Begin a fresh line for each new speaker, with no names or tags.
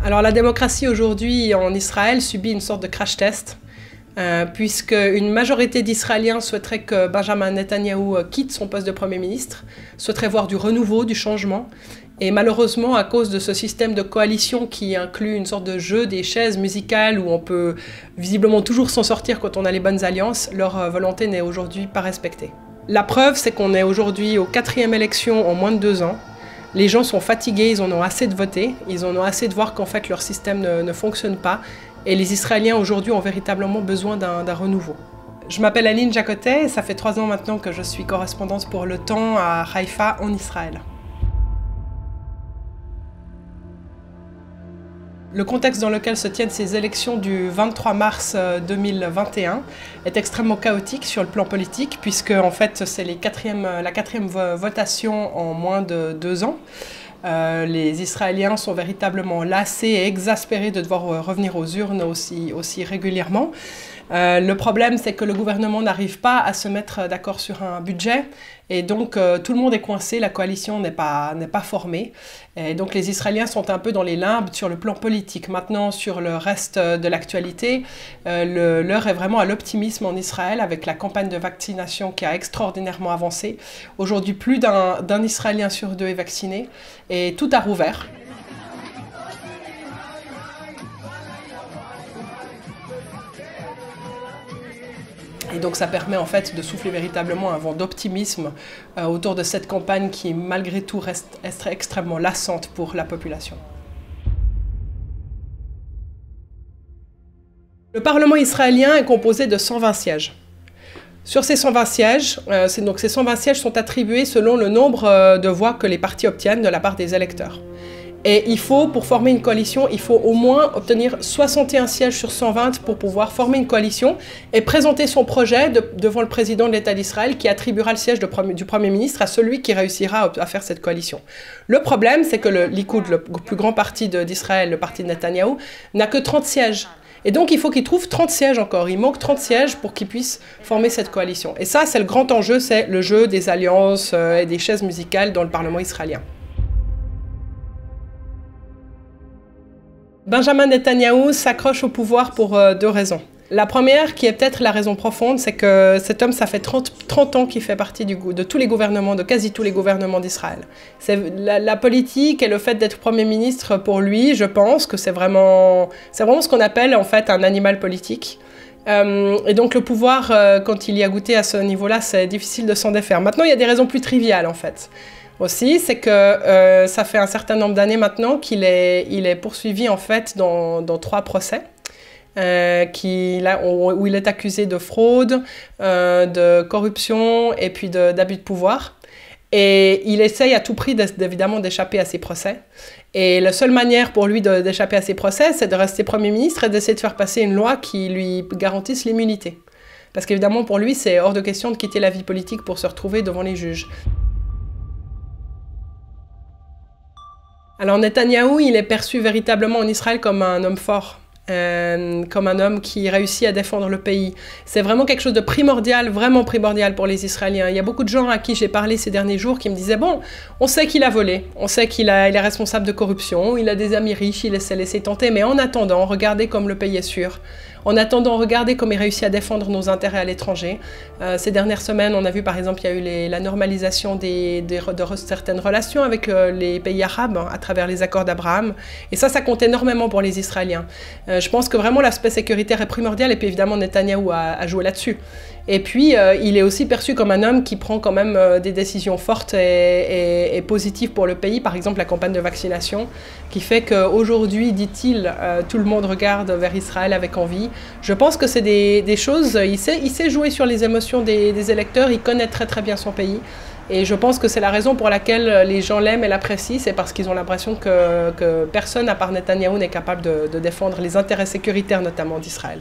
Alors la démocratie aujourd'hui en Israël subit une sorte de crash test, puisque une majorité d'Israéliens souhaiterait que Benjamin Netanyahou quitte son poste de Premier ministre, souhaiterait voir du renouveau, du changement. Et malheureusement, à cause de ce système de coalition qui inclut une sorte de jeu des chaises musicales où on peut visiblement toujours s'en sortir quand on a les bonnes alliances, leur volonté n'est aujourd'hui pas respectée. La preuve, c'est qu'on est aujourd'hui aux 4e élections en moins de 2 ans. Les gens sont fatigués, ils en ont assez de voter, ils en ont assez de voir qu'en fait leur système ne fonctionne pas. Et les Israéliens aujourd'hui ont véritablement besoin d'un renouveau. Je m'appelle Aline Jacotet et ça fait 3 ans maintenant que je suis correspondante pour Le Temps à Haïfa en Israël. Le contexte dans lequel se tiennent ces élections du 23 mars 2021 est extrêmement chaotique sur le plan politique, puisque en fait c'est la 4e votation en moins de 2 ans. Les Israéliens sont véritablement lassés et exaspérés de devoir revenir aux urnes aussi régulièrement. Le problème, c'est que le gouvernement n'arrive pas à se mettre d'accord sur un budget et donc tout le monde est coincé, la coalition n'est pas formée. Et donc les Israéliens sont un peu dans les limbes sur le plan politique. Maintenant, sur le reste de l'actualité, l'heure est vraiment à l'optimisme en Israël avec la campagne de vaccination qui a extraordinairement avancé. Aujourd'hui, plus d'un Israélien sur 2 est vacciné et tout a rouvert. Et donc ça permet en fait de souffler véritablement un vent d'optimisme autour de cette campagne qui malgré tout reste extrêmement lassante pour la population. Le Parlement israélien est composé de 120 sièges. Sur ces 120 sièges, ces 120 sièges sont attribués selon le nombre de voix que les partis obtiennent de la part des électeurs. Et pour former une coalition, il faut au moins obtenir 61 sièges sur 120 pour pouvoir former une coalition et présenter son projet devant le président de l'État d'Israël qui attribuera le siège du Premier ministre à celui qui réussira à faire cette coalition. Le problème, c'est que le Likoud, le plus grand parti d'Israël, le parti de Netanyahou, n'a que 30 sièges. Et donc il faut qu'il trouve 30 sièges encore. Il manque 30 sièges pour qu'il puisse former cette coalition. Et ça, c'est le grand enjeu, c'est le jeu des alliances et des chaises musicales dans le Parlement israélien. Benjamin Netanyahou s'accroche au pouvoir pour 2 raisons. La première, qui est peut-être la raison profonde, c'est que cet homme, ça fait 30 ans qu'il fait partie de tous les gouvernements, de quasi tous les gouvernements d'Israël. La politique et le fait d'être Premier ministre, pour lui, je pense que c'est vraiment ce qu'on appelle en fait un animal politique. Et donc le pouvoir, quand il y a goûté à ce niveau-là, c'est difficile de s'en défaire. Maintenant, il y a des raisons plus triviales en fait. Aussi, c'est que ça fait un certain nombre d'années maintenant qu'il est poursuivi en fait dans 3 procès où il est accusé de fraude, de corruption et puis d'abus de pouvoir. Et il essaye à tout prix évidemment d'échapper à ces procès. Et la seule manière pour lui d'échapper à ces procès, c'est de rester Premier ministre et d'essayer de faire passer une loi qui lui garantisse l'immunité. Parce qu'évidemment pour lui, c'est hors de question de quitter la vie politique pour se retrouver devant les juges. Alors Netanyahou, il est perçu véritablement en Israël comme un homme fort, comme un homme qui réussit à défendre le pays. C'est vraiment quelque chose de primordial, vraiment primordial pour les Israéliens. Il y a beaucoup de gens à qui j'ai parlé ces derniers jours qui me disaient « Bon, on sait qu'il a volé, on sait qu'il est responsable de corruption, il a des amis riches, il s'est laissé tenter, mais en attendant, regardez comme le pays est sûr. En attendant, regardez comme il réussit à défendre nos intérêts à l'étranger. Ces dernières semaines, on a vu par exemple, il y a eu la normalisation de certaines relations avec les pays arabes à travers les accords d'Abraham. Et ça compte énormément pour les Israéliens. Je pense que vraiment l'aspect sécuritaire est primordial et puis évidemment Netanyahou a joué là-dessus. Et puis, il est aussi perçu comme un homme qui prend quand même des décisions fortes et positives pour le pays. Par exemple, la campagne de vaccination, qui fait qu'aujourd'hui, dit-il, tout le monde regarde vers Israël avec envie. Je pense que c'est des choses, il sait jouer sur les émotions des électeurs, il connaît très très bien son pays. Et je pense que c'est la raison pour laquelle les gens l'aiment et l'apprécient, c'est parce qu'ils ont l'impression que personne à part Netanyahou n'est capable de défendre les intérêts sécuritaires notamment d'Israël.